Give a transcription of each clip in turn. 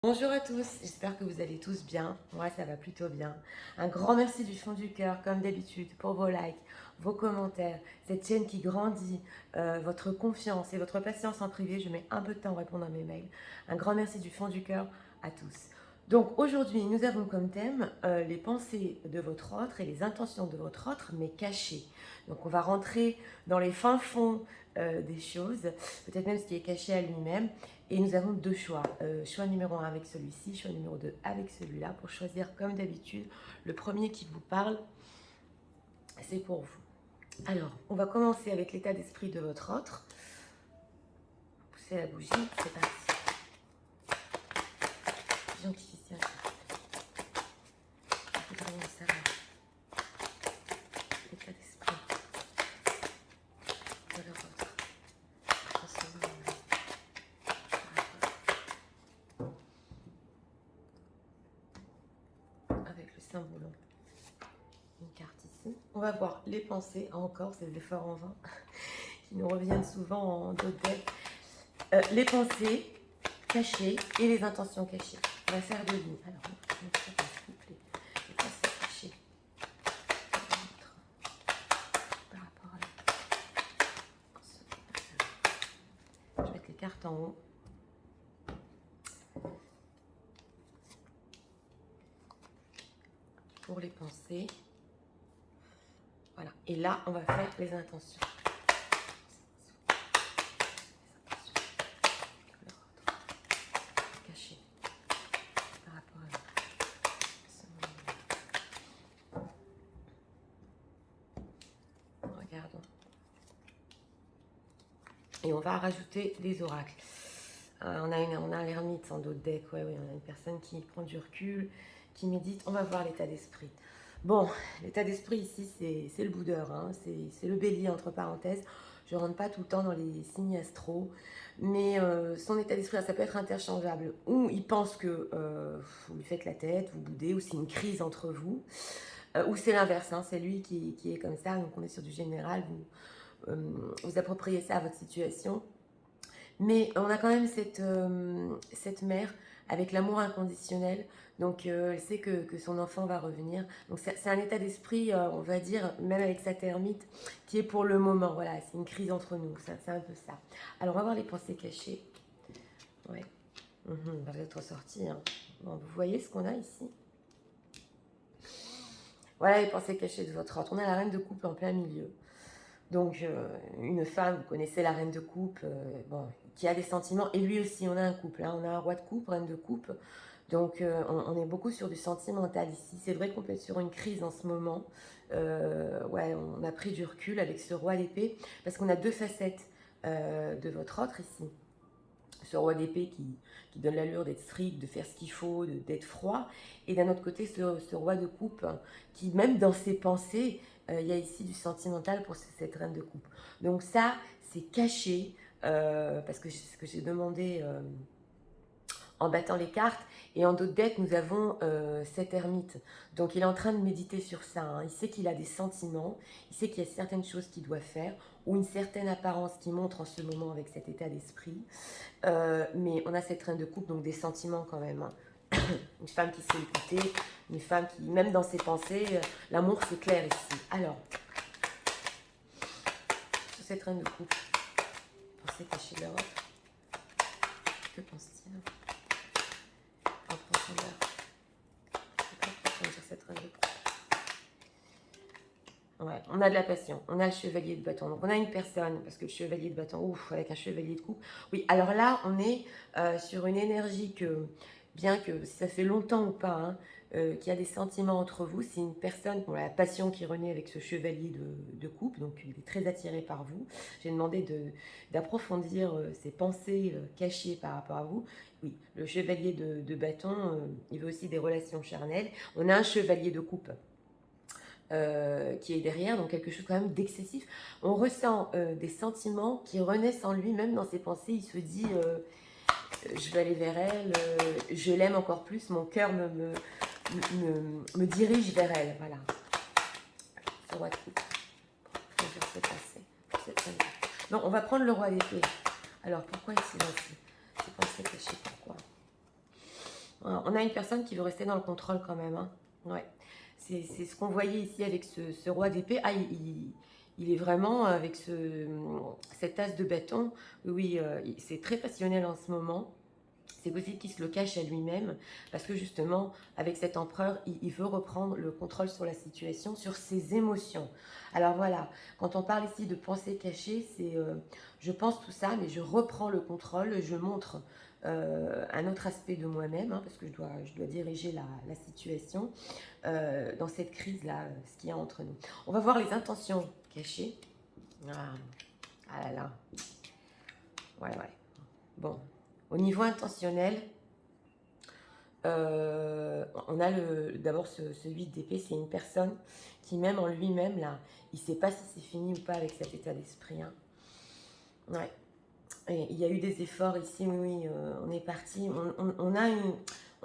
Bonjour à tous, j'espère que vous allez tous bien. Moi, ça va plutôt bien. Un grand merci du fond du cœur, comme d'habitude, pour vos likes, vos commentaires, cette chaîne qui grandit, votre confiance et votre patience en privé. Je mets un peu de temps à répondre à mes mails. Un grand merci du fond du cœur à tous. Donc aujourd'hui, nous avons comme thème les pensées de votre autre et les intentions de votre autre, mais cachées. Donc on va rentrer dans les fins fonds des choses, peut-être même ce qui est caché à lui-même. Et nous avons deux choix. Choix numéro 1 avec celui-ci, choix numéro 2 avec celui-là. Pour choisir comme d'habitude, le premier qui vous parle, c'est pour vous. Alors, on va commencer avec l'état d'esprit de votre autre. Poussez la bougie, c'est parti. Gentiliciel. Nous allons savoir l'état d'esprit de leur autre. En ce moment-là. Avec le symbole. Une carte ici. On va voir les pensées, encore, c'est des efforts en vain, qui nous reviennent souvent en d'autres decks. Les pensées cachées et les intentions cachées. On va faire deux lignes. Alors, on va faire s'il vous plaît. Les pensées cachées. Par rapport à la... Je vais mettre les cartes en haut. Pour les pensées. Voilà. Et là, on va faire les intentions. Cachées. Par rapport à ce moment-là. Regardons. Et on va rajouter des oracles. On a l'ermite en d'autres decks. Ouais, on a une personne qui prend du recul, qui médite. On va voir l'état d'esprit. Bon, l'état d'esprit ici, c'est le boudeur, hein, c'est le bélier entre parenthèses. Je ne rentre pas tout le temps dans les signes astro, mais son état d'esprit, ça peut être interchangeable. Ou il pense que vous lui faites la tête, vous boudez, ou c'est une crise entre vous, ou c'est l'inverse, hein, c'est lui qui est comme ça, donc on est sur du général, vous appropriez ça à votre situation. Mais on a quand même cette mère avec l'amour inconditionnel. Donc elle sait que son enfant va revenir. Donc c'est un état d'esprit, on va dire, même avec sa termite, qui est pour le moment. Voilà, c'est une crise entre nous. C'est un peu ça. Alors on va voir les pensées cachées. Ouais. Ça va être ressorti. Hein. Bon, vous voyez ce qu'on a ici. Voilà les pensées cachées de votre autre. On a la reine de coupe en plein milieu. Donc, une femme, vous connaissez la reine de coupe, bon, qui a des sentiments, et lui aussi, on a un couple, hein, on a un roi de coupe, reine de coupe, donc on est beaucoup sur du sentimental ici. C'est vrai qu'on peut être sur une crise en ce moment, ouais, on a pris du recul avec ce roi d'épée, parce qu'on a deux facettes de votre autre ici. Ce roi d'épée qui donne l'allure d'être strict, de faire ce qu'il faut, d'être froid. Et d'un autre côté, ce roi de coupe qui, même dans ses pensées, il y a ici du sentimental pour cette reine de coupe. Donc ça, c'est caché, parce que c'est ce que j'ai demandé en battant les cartes. Et en d'autres decks, nous avons cet ermite. Donc il est en train de méditer sur ça. Hein. Il sait qu'il a des sentiments, il sait qu'il y a certaines choses qu'il doit faire, ou une certaine apparence qui montre en ce moment avec cet état d'esprit. Mais on a cette reine de coupe, donc des sentiments quand même. Hein. Une femme qui sait écouter, une femme qui, même dans ses pensées, l'amour c'est clair ici. Alors, sur cette reine de coupe, pensez cacher de l'Europe. Que pense-t-il en profondeur? Sur cette reine de coupe. Ouais, on a de la passion, on a le chevalier de bâton. Donc on a une personne, parce que le chevalier de bâton, ouf, avec un chevalier de coupe. Oui, alors là, on est sur une énergie que, bien que si ça fait longtemps ou pas, hein, qu'il y a des sentiments entre vous, c'est une personne qui a la passion qui renaît avec ce chevalier de coupe, donc il est très attiré par vous. J'ai demandé d'approfondir ses pensées cachées par rapport à vous. Oui, le chevalier de bâton, il veut aussi des relations charnelles. On a un chevalier de coupe qui est derrière, donc quelque chose quand même d'excessif. On ressent des sentiments qui renaissent en lui, même dans ses pensées. Il se dit je vais aller vers elle, je l'aime encore plus, mon cœur me dirige vers elle. Voilà. Ce roi de coupe. Pour se passer. Non, on va prendre le roi d'épée. Alors pourquoi il s'est lancé? Ces pensées cachées, pourquoi? On a une personne qui veut rester dans le contrôle quand même. Hein. Ouais. C'est ce qu'on voyait ici avec ce roi d'épée. Ah, il est vraiment avec cet as de bâton. Oui, c'est très passionnel en ce moment. C'est possible qu'il se le cache à lui-même parce que justement, avec cet empereur, il veut reprendre le contrôle sur la situation, sur ses émotions. Alors voilà, quand on parle ici de pensée cachée, c'est je pense tout ça, mais je reprends le contrôle, je montre un autre aspect de moi-même, hein, parce que je dois diriger la situation dans cette crise-là, ce qu'il y a entre nous. On va voir les intentions cachées. Ah, ah là là. Ouais, ouais. Bon, au niveau intentionnel, on a d'abord ce 8 d'épée, c'est une personne qui même en lui-même, là, il ne sait pas si c'est fini ou pas avec cet état d'esprit. Hein. Ouais. Et il y a eu des efforts ici, oui, on est parti. On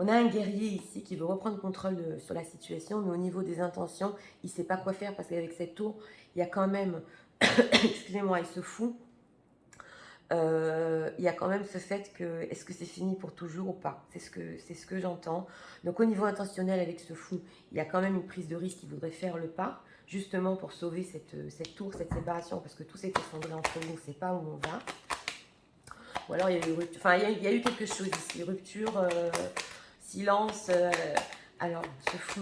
a un guerrier ici qui veut reprendre contrôle sur la situation, mais au niveau des intentions, il ne sait pas quoi faire parce qu'avec cette tour, il y a quand même, excusez-moi, il se fout. Il y a quand même ce fait que est-ce que c'est fini pour toujours ou pas, c'est ce que j'entends. Donc au niveau intentionnel avec ce fou, il y a quand même une prise de risque qui voudrait faire le pas, justement pour sauver cette tour, cette séparation, parce que tout s'est effondré entre nous, on ne sait pas où on va. Ou alors il y a eu, enfin, il y a eu quelque chose ici, rupture, silence. Alors ce fou,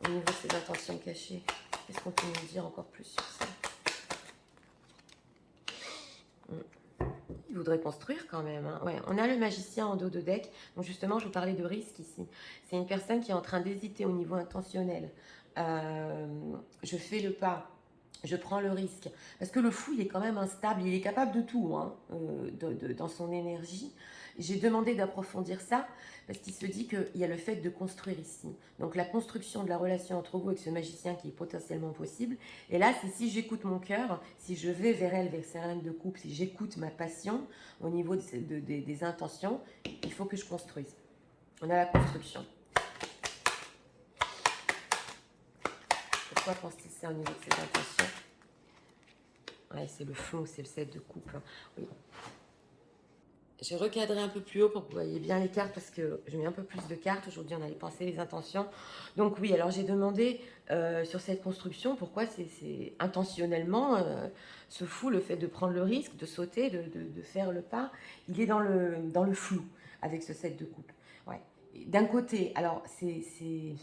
au niveau de ses intentions cachées, qu'est-ce qu'on peut nous dire encore plus sur ça? Il voudrait construire quand même. Hein. Ouais, on a le magicien en dos de deck. Donc justement, je vous parlais de risque ici. C'est une personne qui est en train d'hésiter au niveau intentionnel. Je fais le pas. Je prends le risque. Parce que le fou, il est quand même instable. Il est capable de tout hein, dans son énergie. J'ai demandé d'approfondir ça parce qu'il se dit qu'il y a le fait de construire ici. Donc la construction de la relation entre vous avec ce magicien qui est potentiellement possible. Et là, c'est si j'écoute mon cœur, si je vais vers elle, vers ses règles de couple, si j'écoute ma passion au niveau des intentions, il faut que je construise. On a la construction. Pourquoi pense-t-il ça au niveau de ses intentions? Ouais, c'est le fond, c'est le 7 de coupe. Oui. J'ai recadré un peu plus haut pour que vous voyez bien les cartes parce que je mets un peu plus de cartes. Aujourd'hui, on allait penser les intentions. Donc oui, alors j'ai demandé sur cette construction pourquoi c'est intentionnellement ce fou, le fait de prendre le risque, de sauter, de faire le pas. Il est dans le flou avec ce 7 de coupe. Ouais. D'un côté, alors c'est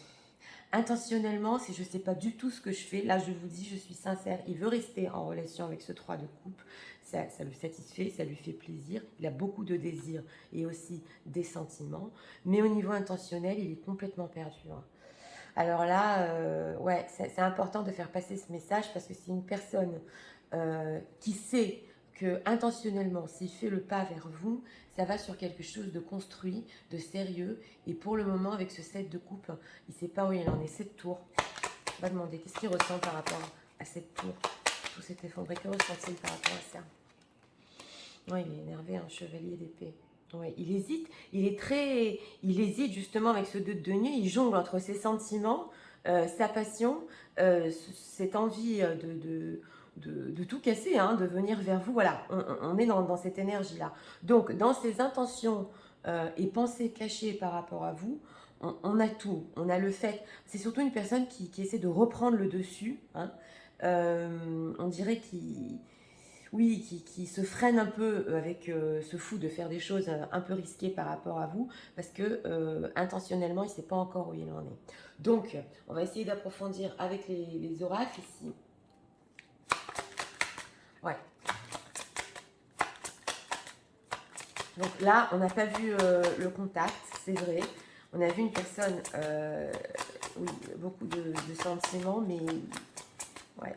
intentionnellement, si je ne sais pas du tout ce que je fais, là je vous dis, je suis sincère, il veut rester en relation avec ce 3 de coupe, ça le satisfait, ça lui fait plaisir, il a beaucoup de désirs et aussi des sentiments, mais au niveau intentionnel, il est complètement perdu. Hein. Alors là, ouais, c'est important de faire passer ce message parce que c'est une personne qui sait que intentionnellement, s'il fait le pas vers vous, ça va sur quelque chose de construit, de sérieux. Et pour le moment, avec ce 7 de coupe, il ne sait pas où il en est. Cette tour, on va demander qu'est-ce qu'il ressent par rapport à cette tour. Tout s'est effondré. Que ressent-il par rapport à ça? Ouais, il est énervé, un chevalier d'épée. Ouais, il hésite. Il hésite justement avec ce 2 de denier. Il jongle entre ses sentiments, sa passion, cette envie de tout casser, hein, de venir vers vous. Voilà, on est dans cette énergie-là. Donc, dans ses intentions et pensées cachées par rapport à vous, on a tout. On a le fait. C'est surtout une personne qui essaie de reprendre le dessus. Hein. On dirait qu'il oui, qui se freine un peu avec ce fou de faire des choses un peu risquées par rapport à vous, parce que intentionnellement, il ne sait pas encore où il en est. Donc, on va essayer d'approfondir avec les oracles ici. Ouais. Donc là, on n'a pas vu le contact, c'est vrai. On a vu une personne, oui, beaucoup de sentiments, mais ouais,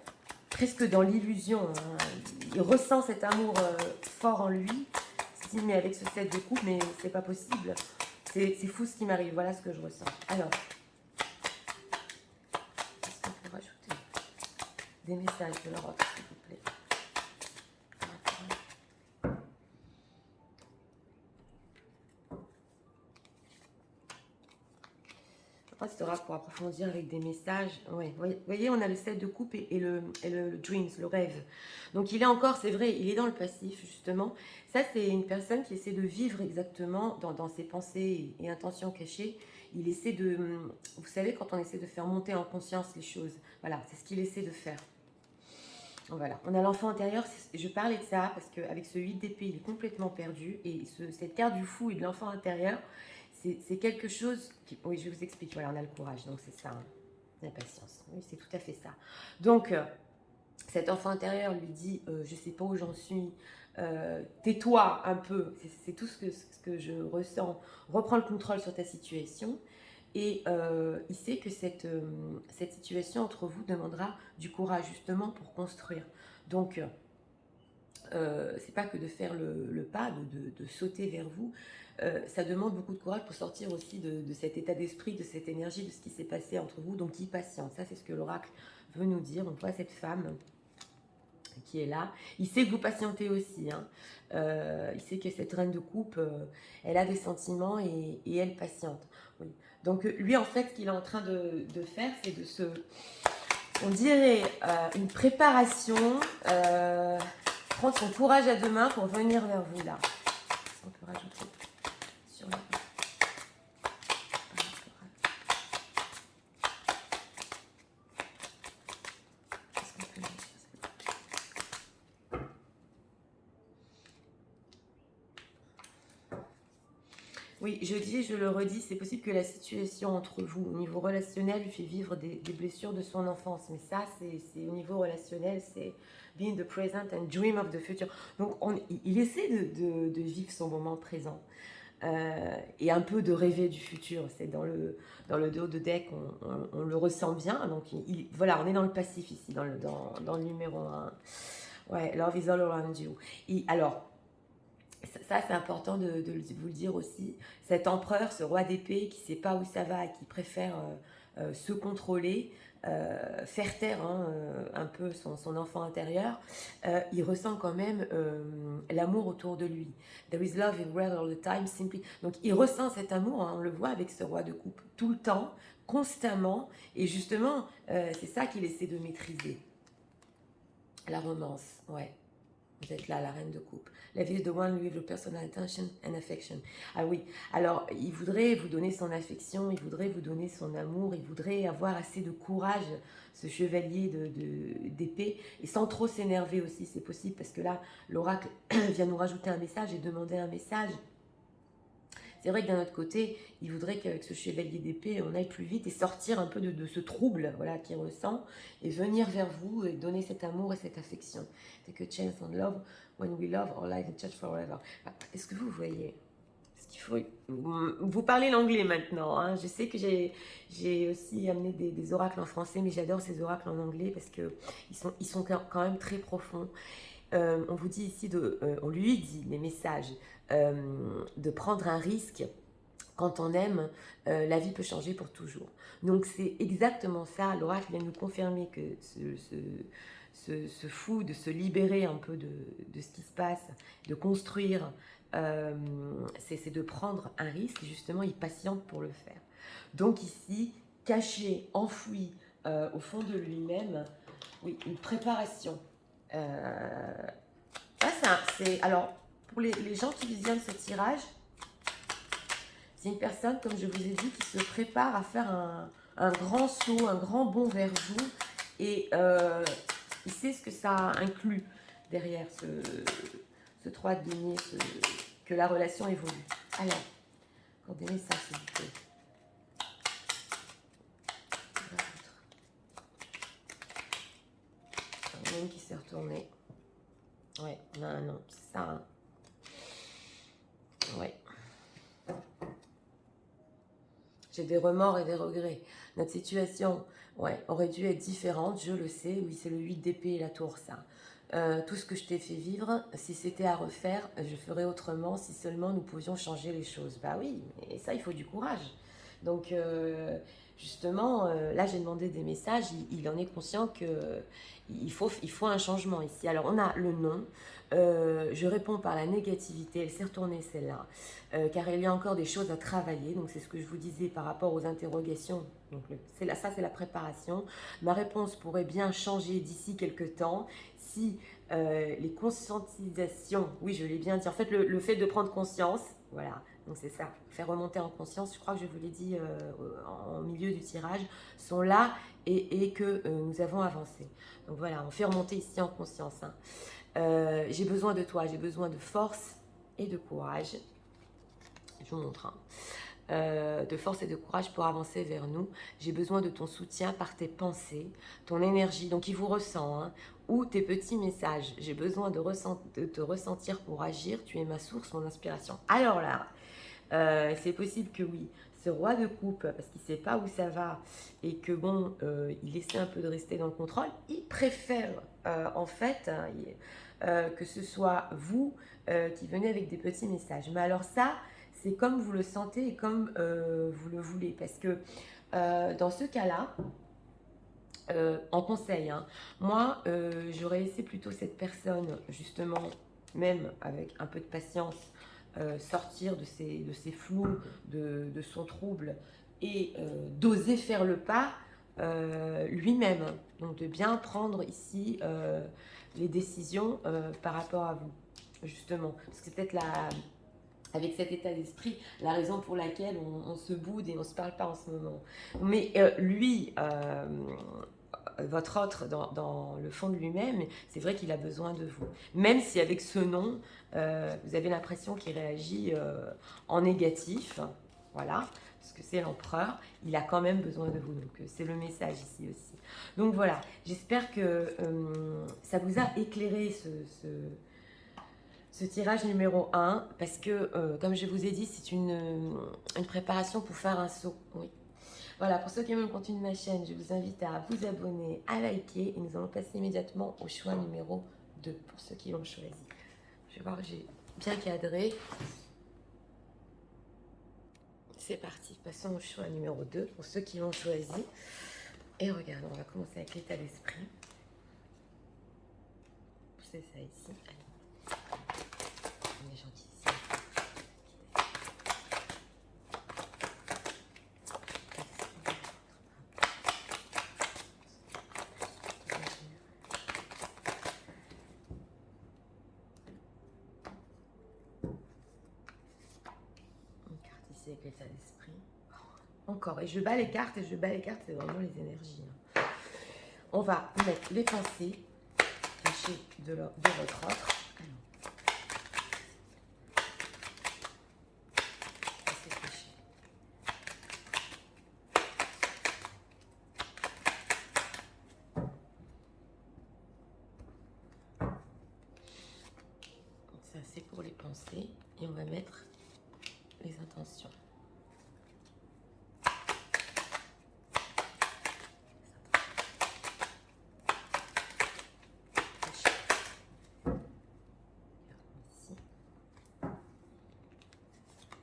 presque dans l'illusion. Hein. Il ressent cet amour fort en lui. Il se dit, mais avec ce 7 de coupe, mais c'est pas possible. C'est fou ce qui m'arrive. Voilà ce que je ressens. Alors, est-ce qu'on peut rajouter des messages de l'Europe, s'il vous plaît? cet oracle pour approfondir avec des messages. Ouais, vous voyez, on a le 7 de coupe et le dreams, le rêve. Donc il est encore, c'est vrai, il est dans le passif, justement. Ça, c'est une personne qui essaie de vivre exactement dans ses pensées et intentions cachées. Il essaie de... Vous savez, quand on essaie de faire monter en conscience les choses, voilà, c'est ce qu'il essaie de faire. Voilà, on a l'enfant intérieur, je parlais de ça parce qu'avec ce 8 d'épée, il est complètement perdu. Et cette carte du fou et de l'enfant intérieur, c'est quelque chose qui... Oui, je vous explique, voilà, on a le courage, donc c'est ça, hein, la patience. Oui, c'est tout à fait ça. Donc, cet enfant intérieur lui dit, je ne sais pas où j'en suis, tais-toi un peu, c'est tout ce que je ressens, reprends le contrôle sur ta situation. Et il sait que cette situation entre vous demandera du courage justement pour construire. Donc, c'est pas que de faire le pas, de sauter vers vous. Ça demande beaucoup de courage pour sortir aussi de cet état d'esprit, de cette énergie, de ce qui s'est passé entre vous. Donc, il patiente. Ça, c'est ce que l'oracle veut nous dire. On voit cette femme qui est là. Il sait que vous patientez aussi. Hein. Il sait que cette reine de coupe, elle a des sentiments et elle patiente. Oui. Donc lui, en fait, ce qu'il est en train de faire, c'est de se... On dirait une préparation, prendre son courage à deux mains pour venir vers vous, là. On peut rajouter sur la... Oui, je dis, je le redis, c'est possible que la situation entre vous, au niveau relationnel, lui fait vivre des blessures de son enfance. Mais ça, c'est au niveau relationnel, c'est be in the present and dream of the future. Donc, il essaie de vivre son moment présent et un peu de rêver du futur. C'est dans le dos de deck, on le ressent bien. Donc, voilà, on est dans le passif ici, dans le numéro 1. Ouais, love is all around you. Alors, ça, c'est important de vous le dire aussi. Cet empereur, ce roi d'épée qui ne sait pas où ça va et qui préfère se contrôler, faire taire un peu son enfant intérieur, il ressent quand même l'amour autour de lui. There is love everywhere all the time, simply. Donc il ressent cet amour, hein, on le voit avec ce roi de coupe, tout le temps, constamment. Et justement, c'est ça qu'il essaie de maîtriser. La romance, ouais. Vous êtes là, la reine de coupe. La vie is the one with your personal attention and affection. Ah oui, alors il voudrait vous donner son affection, il voudrait vous donner son amour, il voudrait avoir assez de courage, ce chevalier d'épée, et sans trop s'énerver aussi, c'est possible, parce que là, l'oracle vient nous rajouter un message et demander un message. C'est vrai que d'un autre côté, il voudrait qu'avec ce chevalier d'épée, on aille plus vite et sortir un peu de ce trouble, voilà, qu'il ressent, et venir vers vous et donner cet amour et cette affection. Take a chance on love, when we love, our life is changed forever. Est-ce que vous voyez? Est-ce qu'il faut... Vous parlez l'anglais maintenant, hein. Je sais que j'ai aussi amené des oracles en français, mais j'adore ces oracles en anglais parce qu'ils sont quand même très profonds. On vous dit ici, on lui dit les messages, de prendre un risque. Quand on aime, la vie peut changer pour toujours. Donc c'est exactement ça. L'oracle vient nous confirmer que ce fou, de se libérer un peu de ce qui se passe, de construire, c'est de prendre un risque. Justement, il patiente pour le faire. Donc ici, caché, enfoui au fond de lui-même, oui, une préparation. Alors, pour les gens qui visionnent ce tirage, c'est une personne, comme je vous ai dit, qui se prépare à faire un grand saut, un grand bond vers vous. Et il sait ce que ça inclut derrière ce 3 de denier, que la relation évolue. Alors, accordez-moi ça, s'il vous plaît. Il y en a une qui s'est retournée. Ouais, non, c'est ça. Hein. Ouais. J'ai des remords et des regrets. Notre situation, ouais, aurait dû être différente, je le sais. Oui, c'est le 8 d'épée et la tour, ça. Tout ce que je t'ai fait vivre, si c'était à refaire, je ferais autrement si seulement nous pouvions changer les choses. Bah oui, mais ça, il faut du courage. Donc, justement, là, j'ai demandé des messages, il en est conscient que il faut un changement ici. Alors, on a le non. Je réponds par la négativité, elle s'est retournée celle-là, car il y a encore des choses à travailler. Donc, c'est ce que je vous disais par rapport aux interrogations. Donc, ça, c'est la préparation. Ma réponse pourrait bien changer d'ici quelques temps si les conscientisations, oui, je l'ai bien dit, en fait, le fait de prendre conscience, voilà, donc c'est ça, faire remonter en conscience, je crois que je vous l'ai dit en milieu du tirage, sont là et que nous avons avancé. Donc voilà, on fait remonter ici en conscience. Hein. J'ai besoin de toi, j'ai besoin de force et de courage. Je vous montre. Hein. De force et de courage pour avancer vers nous. J'ai besoin de ton soutien par tes pensées, ton énergie, donc il vous ressent, hein, ou tes petits messages. J'ai besoin de te ressentir pour agir. Tu es ma source, mon inspiration. Alors là, c'est possible que oui, ce roi de coupe, parce qu'il ne sait pas où ça va et que bon, il essaie un peu de rester dans le contrôle, il préfère en fait que ce soit vous qui venez avec des petits messages. Mais alors ça, c'est comme vous le sentez et comme vous le voulez. Parce que dans ce cas-là, en conseil, hein, moi, j'aurais laissé plutôt cette personne, justement, même avec un peu de patience, sortir de ses flous, de son trouble et d'oser faire le pas lui-même. Donc de bien prendre ici les décisions par rapport à vous, justement. Parce que c'est peut-être avec cet état d'esprit, la raison pour laquelle on se boude et on ne se parle pas en ce moment. Mais lui, votre autre, dans le fond de lui-même, c'est vrai qu'il a besoin de vous. Même si avec ce nom, vous avez l'impression qu'il réagit en négatif, voilà, parce que c'est l'empereur, il a quand même besoin de vous. Donc c'est le message ici aussi. Donc voilà, j'espère que ça vous a éclairé ce tirage numéro 1, parce que, comme je vous ai dit, c'est une préparation pour faire un saut. Oui. Voilà, pour ceux qui aiment le contenu de ma chaîne, je vous invite à vous abonner, à liker, et nous allons passer immédiatement au choix numéro 2, pour ceux qui l'ont choisi. Je vais voir, j'ai bien cadré. C'est parti, passons au choix numéro 2, pour ceux qui l'ont choisi. Et regarde, on va commencer avec l'état d'esprit. C'est ça ici. On est gentil ici. Avec l'état d'esprit. Encore, et je bats les cartes, c'est vraiment les énergies. Hein. On va mettre les pensées cachées de votre autre. Ça, c'est pour les pensées. Et on va mettre les intentions.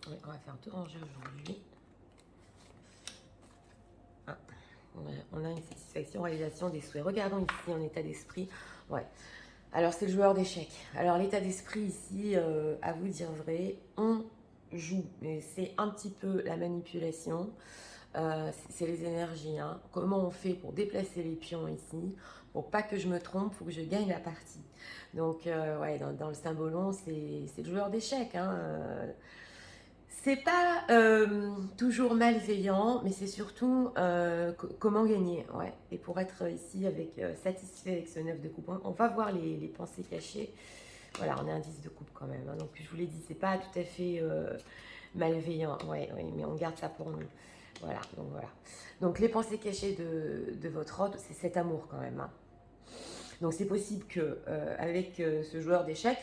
Oui, on va faire deux rangées aujourd'hui. Ah, on a une satisfaction, réalisation des souhaits. Regardons ici en état d'esprit. Ouais. Alors, c'est le joueur d'échecs. Alors, l'état d'esprit ici, à vous dire vrai, on joue. Mais c'est un petit peu la manipulation. C'est les énergies. Hein. Comment on fait pour déplacer les pions ici? Pour pas que je me trompe, il faut que je gagne la partie. Donc, ouais, dans le symbolon, c'est le joueur d'échecs. Hein. C'est pas toujours malveillant, mais c'est surtout comment gagner. Ouais. Et pour être ici satisfait avec ce 9 de coupe, on va voir les pensées cachées. Voilà, on est un 10 de coupe quand même. Hein. Donc je vous l'ai dit, c'est pas tout à fait malveillant. Ouais, mais on garde ça pour nous. Voilà, donc voilà. Donc les pensées cachées de votre hôte, c'est cet amour quand même. Hein. Donc c'est possible que avec ce joueur d'échecs,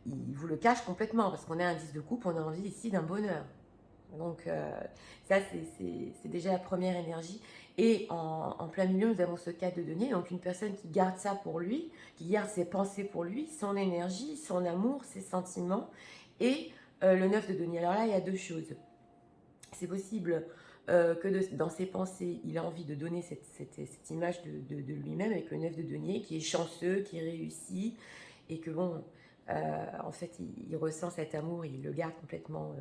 il vous le cache complètement, parce qu'on est un 10 de coupe, on a envie ici d'un bonheur. Donc ça, c'est déjà la première énergie. Et en plein milieu, nous avons ce 4 de denier, donc une personne qui garde ça pour lui, qui garde ses pensées pour lui, son énergie, son amour, ses sentiments, et le 9 de denier. Alors là, il y a deux choses. c'est possible que dans ses pensées, il a envie de donner cette image de lui-même avec le 9 de denier, qui est chanceux, qui réussit, et que bon, en fait, il ressent cet amour, il le garde complètement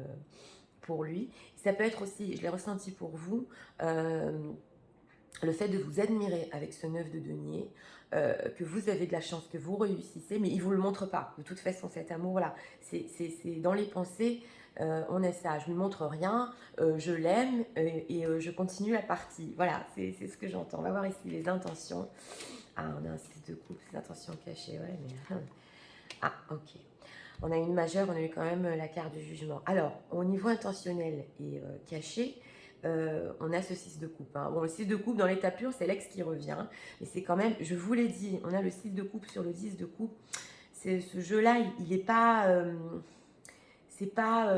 pour lui. Ça peut être aussi, je l'ai ressenti pour vous, le fait de vous admirer avec ce 9 de denier, que vous avez de la chance, que vous réussissez, mais il ne vous le montre pas. De toute façon, cet amour-là, c'est dans les pensées, on a ça. Je ne lui montre rien, je l'aime et je continue la partie. Voilà, c'est ce que j'entends. On va voir ici les intentions. Ah, on a un 6 de coupe, les intentions cachées, ouais, mais... Ah, ok. On a une majeure, on a eu quand même la carte du jugement. Alors, au niveau intentionnel et caché, on a ce 6 de coupe. Hein. Bon, le 6 de coupe, dans l'état pur, c'est l'ex qui revient. Mais c'est quand même, je vous l'ai dit, on a le 6 de coupe sur le 10 de coupe. Ce jeu-là, il n'est pas... c'est pas...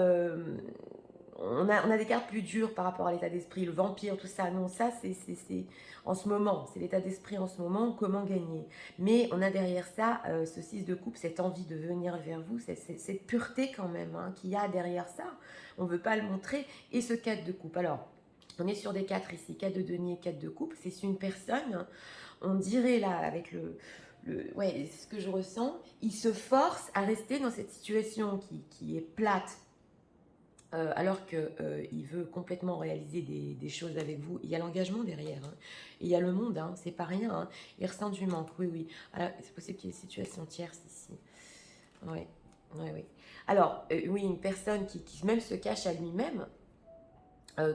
on a des cartes plus dures par rapport à l'état d'esprit, le vampire, tout ça. Non, ça, c'est en ce moment. C'est l'état d'esprit en ce moment, comment gagner. Mais on a derrière ça, ce 6 de coupe, cette envie de venir vers vous, cette pureté quand même hein, qu'il y a derrière ça. On ne veut pas le montrer. Et ce 4 de coupe. Alors, on est sur des 4 ici, 4 de denier, 4 de coupe. C'est une personne, on dirait là, avec ouais, ce que je ressens, il se force à rester dans cette situation qui est plate, alors qu'il veut complètement réaliser des choses avec vous. Il y a l'engagement derrière, hein. Et il y a le monde, hein. C'est pas rien. Hein. Il ressent du manque, oui, oui. C'est possible qu'il y ait une situation tierce ici. Oui, oui, oui. Alors, oui, une personne qui même se cache à lui-même,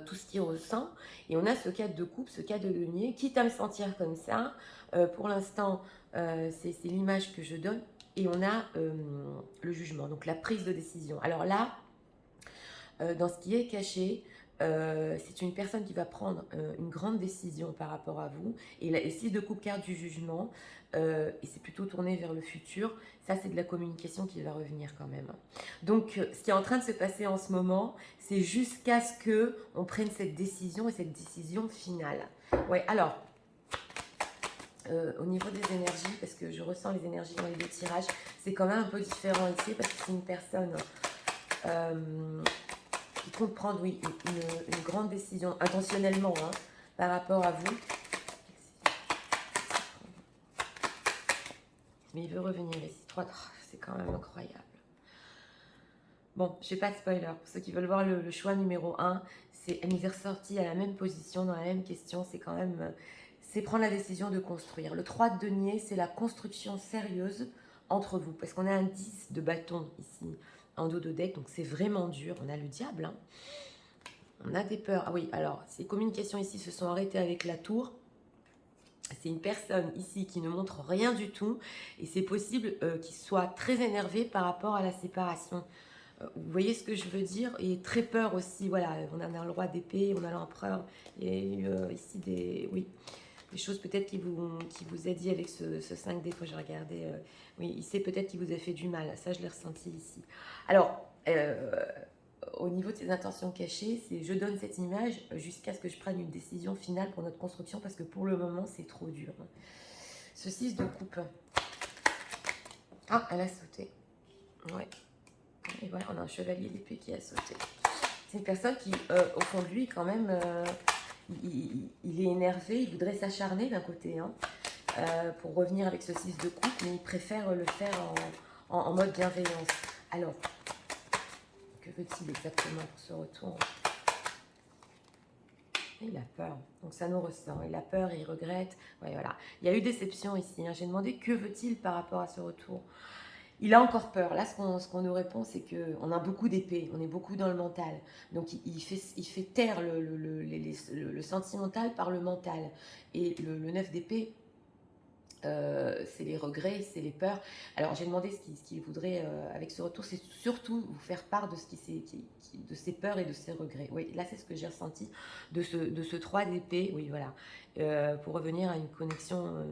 tout ce qu'il ressent, et on a ce 4 de coupe, ce 4 de denier, quitte à me sentir comme ça, pour l'instant, c'est l'image que je donne, et on a le jugement, donc la prise de décision. Alors là, dans ce qui est caché, c'est une personne qui va prendre une grande décision par rapport à vous. Et la 6 de coupe, carte du jugement, et c'est plutôt tourné vers le futur. Ça, c'est de la communication qui va revenir quand même. Donc, ce qui est en train de se passer en ce moment, c'est jusqu'à ce qu'on prenne cette décision et cette décision finale. Ouais, alors, au niveau des énergies, parce que je ressens les énergies dans les deux tirages, c'est quand même un peu différent ici, parce que c'est une personne... qui compte prendre, oui, une grande décision, intentionnellement, hein, par rapport à vous. Mais il veut revenir ici. 3, c'est quand même incroyable. Bon, je n'ai pas de spoiler. Pour ceux qui veulent voir le choix numéro 1, elle nous est ressortie à la même position, dans la même question. C'est quand même... c'est prendre la décision de construire. Le 3 de denier, c'est la construction sérieuse entre vous. Parce qu'on a un 10 de bâton ici, en dos de deck, donc c'est vraiment dur. On a le diable, hein. On a des peurs. Ah oui, alors, ces communications ici se sont arrêtées avec la tour. C'est une personne ici qui ne montre rien du tout. Et c'est possible qu'il soit très énervé par rapport à la séparation. Vous voyez ce que je veux dire? Et très peur aussi. Voilà, on a le roi d'épée, on a l'empereur. Il y a eu ici oui, des choses peut-être qui vous a dit avec ce 5 d'épée. J'ai regardé. Oui, il sait peut-être qu'il vous a fait du mal. Ça, je l'ai ressenti ici. Alors... au niveau de ses intentions cachées, c'est je donne cette image jusqu'à ce que je prenne une décision finale pour notre construction, parce que pour le moment, c'est trop dur. Ce 6 de coupe. Ah, elle a sauté. Ouais. Et voilà, on a un chevalier d'épée qui a sauté. C'est une personne qui, au fond de lui, quand même, il est énervé, il voudrait s'acharner d'un côté, hein, pour revenir avec ce 6 de coupe, mais il préfère le faire en mode bienveillance. Alors, que veut-il exactement pour ce retour? Il a peur, donc ça nous ressent. Il a peur, il regrette. Ouais, voilà. Il y a eu déception ici. Hein. J'ai demandé que veut-il par rapport à ce retour. Il a encore peur. Là, ce qu'on nous répond, c'est qu'on a beaucoup d'épées, on est beaucoup dans le mental. Donc, il fait taire le sentimental par le mental. Et le 9 d'épée, c'est les regrets, c'est les peurs. Alors j'ai demandé ce qu'il voudrait avec ce retour, c'est surtout vous faire part de, de ses peurs et de ses regrets. Oui, là c'est ce que j'ai ressenti de ce 3 d'épée, oui voilà, pour revenir à une connexion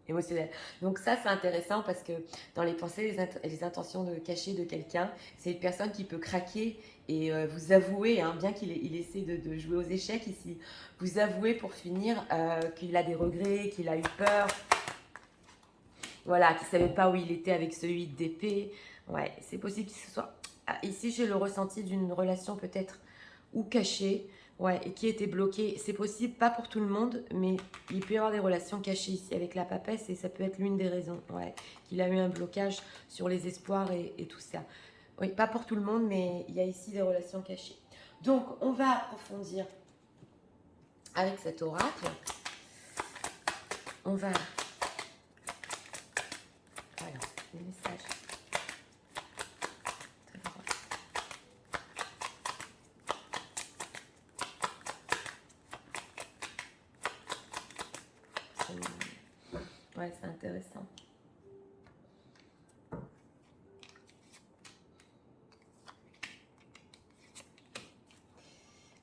émotionnelle. Donc ça c'est intéressant parce que dans les pensées, les intentions cachées de quelqu'un, c'est une personne qui peut craquer et vous avouer, hein, bien qu'il essaie de jouer aux échecs ici, vous avouer pour finir qu'il a des regrets, qu'il a eu peur. Voilà, qui ne savait pas où il était avec ce 8 d'épée. Ouais, c'est possible que ce soit... Ah, ici, j'ai le ressenti d'une relation peut-être ou cachée. Ouais, et qui était bloqué. C'est possible, pas pour tout le monde, mais il peut y avoir des relations cachées ici avec la papesse et ça peut être l'une des raisons. Ouais, qu'il a eu un blocage sur les espoirs et tout ça. Oui, pas pour tout le monde, mais il y a ici des relations cachées. Donc, on va approfondir avec cet oracle. On va... Voilà, les messages. Ouais, c'est intéressant.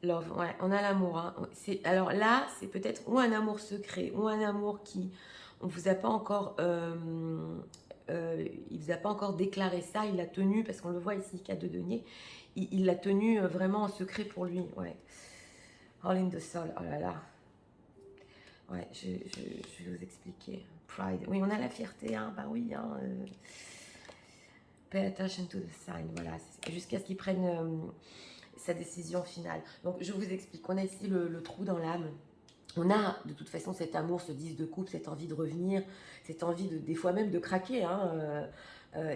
Love, ouais, on a l'amour. Hein. Alors là, c'est peut-être ou un amour secret, ou un amour qui, on vous a pas encore, il vous a pas encore déclaré ça, il l'a tenu, parce qu'on le voit ici, 4 de denier, il l'a tenu vraiment en secret pour lui, ouais. All in the soul, oh là là. Ouais, je vais vous expliquer. Pride, oui, on a la fierté, hein, bah oui, hein, pay attention to the sign, voilà, jusqu'à ce qu'il prenne sa décision finale. Donc, je vous explique. On a ici le trou dans l'âme. On a de toute façon cet amour, ce 10 de coupe, cette envie de revenir, cette envie des fois même de craquer hein,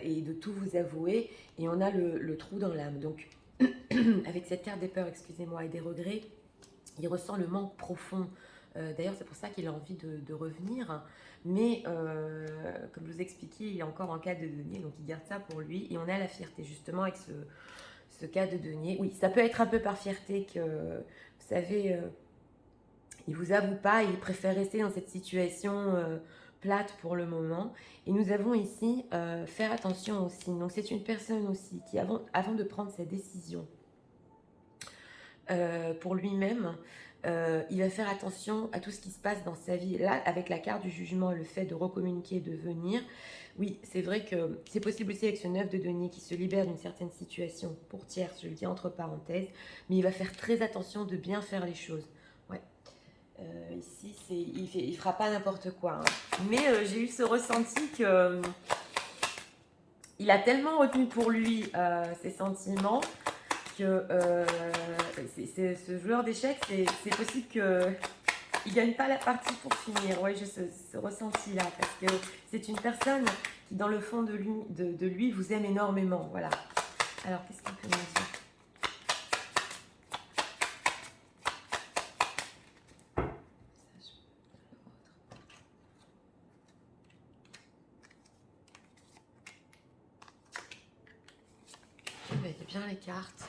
et de tout vous avouer. Et on a le trou dans l'âme. Donc, avec cette carte des peurs, excusez-moi, et des regrets, il ressent le manque profond. D'ailleurs, c'est pour ça qu'il a envie de revenir. Mais, comme je vous expliquais, il est encore en cas de denier, donc il garde ça pour lui. Et on a la fierté, justement, avec ce cas de denier. Oui, ça peut être un peu par fierté que, vous savez, il vous avoue pas, il préfère rester dans cette situation plate pour le moment. Et nous avons ici faire attention aussi. Donc c'est une personne aussi qui, avant de prendre sa décision pour lui-même, il va faire attention à tout ce qui se passe dans sa vie. Là, avec la carte du jugement et le fait de recommuniquer et de venir, oui, c'est vrai que c'est possible aussi avec ce 9 de denier qui se libère d'une certaine situation pour tierce, je le dis entre parenthèses, mais il va faire très attention de bien faire les choses. Ouais. Ici, il fera pas n'importe quoi. Hein. Mais j'ai eu ce ressenti que il a tellement retenu pour lui ses sentiments que ce joueur d'échecs, c'est possible qu'il ne gagne pas la partie pour finir. Ouais, j'ai ce ressenti-là, parce que c'est une personne qui, dans le fond de lui, vous aime énormément. Voilà. Alors, qu'est-ce qu'il peut nous dire? Voyez bien les cartes.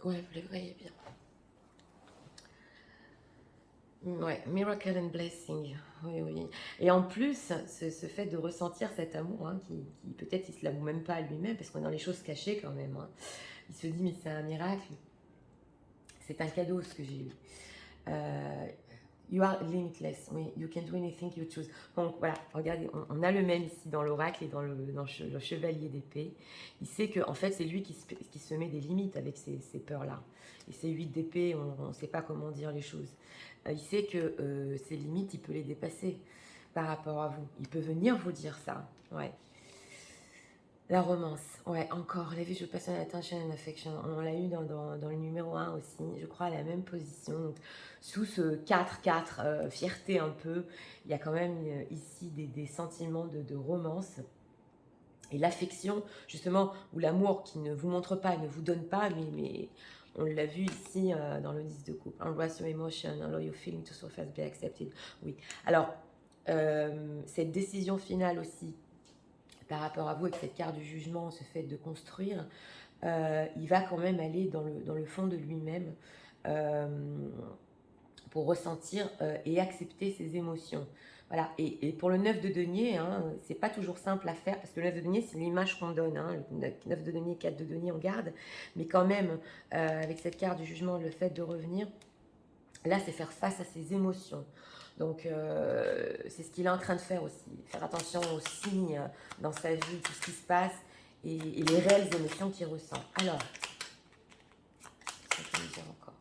Ouais, vous les voyez bien. Ouais, miracle and blessing. Oui, oui. Et en plus, ce fait de ressentir cet amour, hein, qui peut-être il se l'avoue même pas à lui-même, parce qu'on est dans les choses cachées quand même. Hein. Il se dit, mais c'est un miracle. C'est un cadeau ce que j'ai eu. You are limitless. Oui, you can do anything you choose. Donc voilà, regardez, on a le même ici dans l'oracle et dans le chevalier d'épée. Il sait que en fait c'est lui qui se met des limites avec ces peurs-là. Et ces 8 d'épée, on ne sait pas comment dire les choses. Il sait que ces limites, il peut les dépasser par rapport à vous. Il peut venir vous dire ça. Ouais. La romance, ouais, encore, la vie, je passionne attention and affection. On l'a eu dans le numéro 1 aussi, je crois, à la même position. Donc, sous ce 4-4, fierté un peu, il y a quand même ici des sentiments de romance. Et l'affection, justement, ou l'amour qui ne vous montre pas, ne vous donne pas, mais on l'a vu ici dans le 10 de coupe. Embrace your emotion, allow your feeling to so fast be accepted. Oui. Alors, cette décision finale aussi, par rapport à vous, avec cette carte du jugement, ce fait de construire, il va quand même aller dans le fond de lui-même pour ressentir et accepter ses émotions. Voilà. Et pour le 9 de denier, hein, c'est pas toujours simple à faire, parce que le 9 de denier, c'est l'image qu'on donne. Hein, le 9 de denier, 4 de denier, on garde. Mais quand même, avec cette carte du jugement, le fait de revenir, là, c'est faire face à ses émotions. Donc, c'est ce qu'il est en train de faire aussi. Faire attention aux signes dans sa vie, tout ce qui se passe et les réelles émotions qu'il ressent. Alors, qu'est-ce qu'on peut dire encore?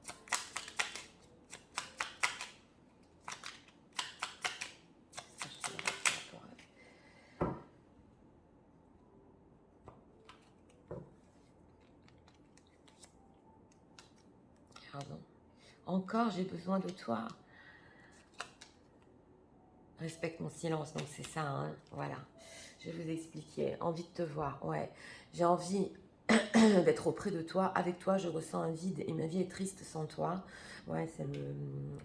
pardon. Encore, j'ai besoin de toi. Respecte mon silence, donc c'est ça, hein, voilà. Je vais vous expliquer. Envie de te voir, ouais. J'ai envie d'être auprès de toi. Avec toi, je ressens un vide et ma vie est triste sans toi. Ouais, c'est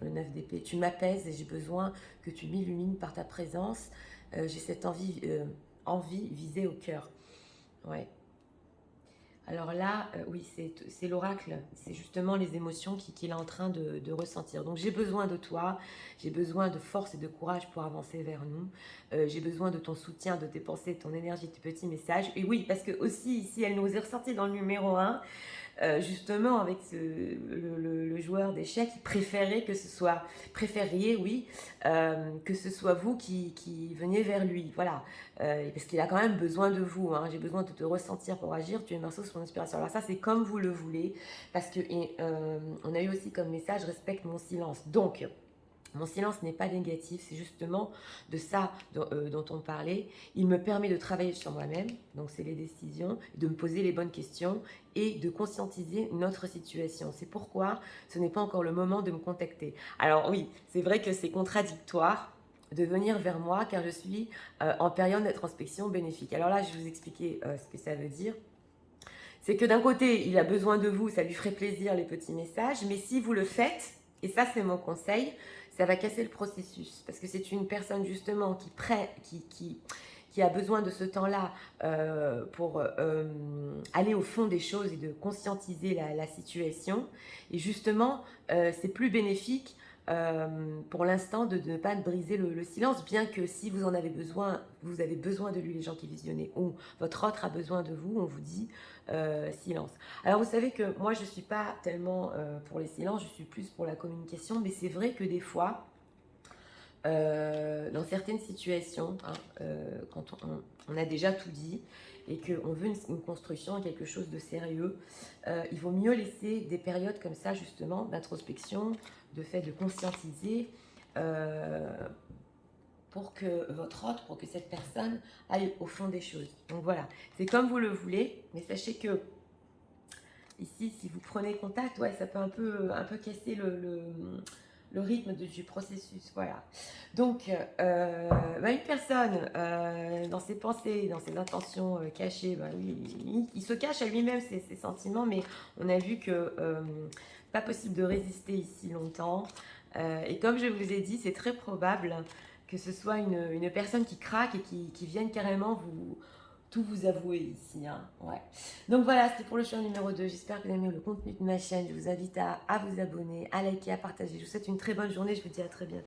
le 9 d'épée. Tu m'apaises et j'ai besoin que tu m'illumines par ta présence. J'ai cette envie visée au cœur. Ouais. Alors là, oui, c'est l'oracle, c'est justement les émotions qu'il est en train de ressentir. Donc j'ai besoin de toi, j'ai besoin de force et de courage pour avancer vers nous. J'ai besoin de ton soutien, de tes pensées, de ton énergie, de tes petits messages. Et oui, parce que aussi ici, elle nous est ressortie dans le numéro un. Justement avec le joueur d'échecs, il préférait que ce soit, préfériez, oui, que ce soit vous qui veniez vers lui, voilà, parce qu'il a quand même besoin de vous, hein. J'ai besoin de te ressentir pour agir, tu es Marceau sur mon inspiration. Alors ça, c'est comme vous le voulez, parce que on a eu aussi comme message, respecte mon silence. Donc, mon silence n'est pas négatif, c'est justement de ça dont on parlait. Il me permet de travailler sur moi-même, donc c'est les décisions, de me poser les bonnes questions et de conscientiser notre situation. C'est pourquoi ce n'est pas encore le moment de me contacter. Alors oui, c'est vrai que c'est contradictoire de venir vers moi car je suis en période d'introspection bénéfique. Alors là, je vais vous expliquer ce que ça veut dire. C'est que d'un côté, il a besoin de vous, ça lui ferait plaisir les petits messages, mais si vous le faites, et ça c'est mon conseil, ça va casser le processus. Parce que c'est une personne justement qui a besoin de ce temps-là pour aller au fond des choses et de conscientiser la situation. Et justement, c'est plus bénéfique pour l'instant de ne pas briser le silence, bien que si vous en avez besoin, vous avez besoin de lui, les gens qui visionnez, ou votre autre a besoin de vous, on vous dit silence. Alors vous savez que moi je ne suis pas tellement pour les silences, je suis plus pour la communication, mais c'est vrai que des fois, dans certaines situations, hein, quand on a déjà tout dit et qu'on veut une construction, quelque chose de sérieux, il vaut mieux laisser des périodes comme ça justement d'introspection, de fait de conscientiser pour que votre autre, pour que cette personne aille au fond des choses. Donc voilà, c'est comme vous le voulez, mais sachez que ici, si vous prenez contact, ouais, ça peut un peu casser le rythme du processus, voilà. Donc, une personne, dans ses pensées, dans ses intentions cachées, oui, il se cache à lui-même ses sentiments, mais on a vu que pas possible de résister ici longtemps. Et comme je vous ai dit, c'est très probable que ce soit une personne qui craque et qui vienne carrément tout vous avouer ici, hein. Ouais. Donc voilà, c'était pour le choix numéro 2. J'espère que vous avez aimé le contenu de ma chaîne. Je vous invite à vous abonner, à liker, à partager. Je vous souhaite une très bonne journée. Je vous dis à très bientôt.